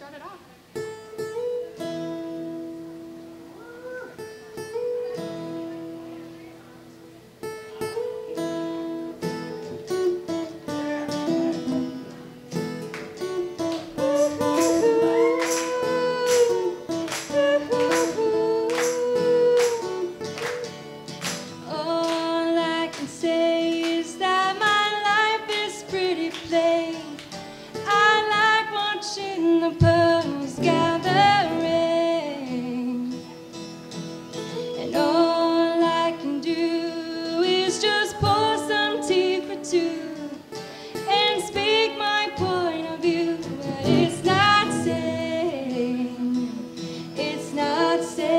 start it off. All I can say is that my life is pretty plain. I like watching the pearls gathering, and all I can do is just pour some tea for two and speak my point of view. But it's not sane, it's not sane.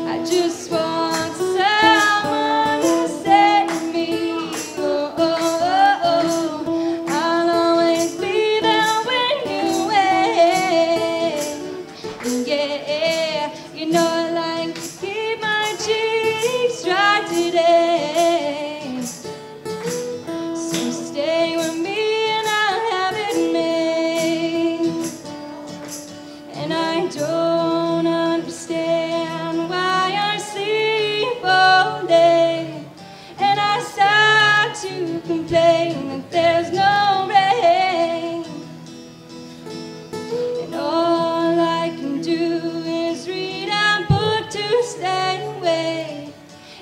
I just want someone to say to me, oh, oh, oh, oh, I'll always be there when you wait. And yeah, you know I like to keep my cheeks dry today. So stay with me and I'll have it made. And I don't understand why I sleep all day, and I start to complain that there's no rain. And all I can do is read a book to stay away,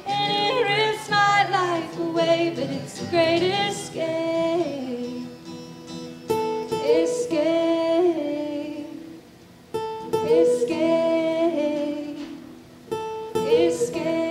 and it risks my life away, but it's a great escape. Escape. Escape, escape.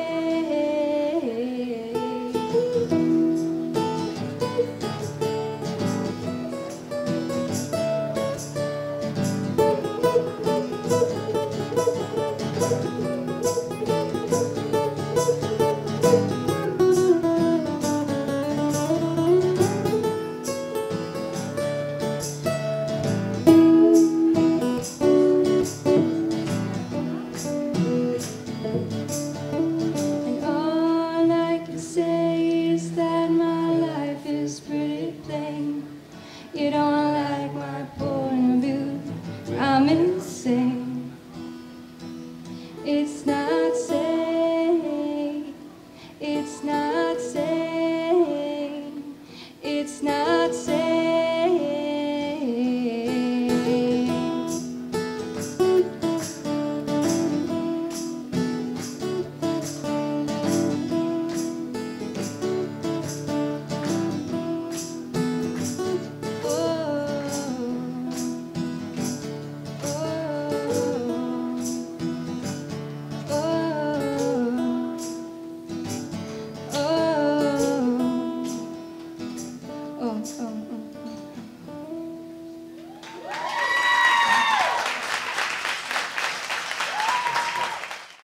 And all I can say is that my life is pretty plain. You don't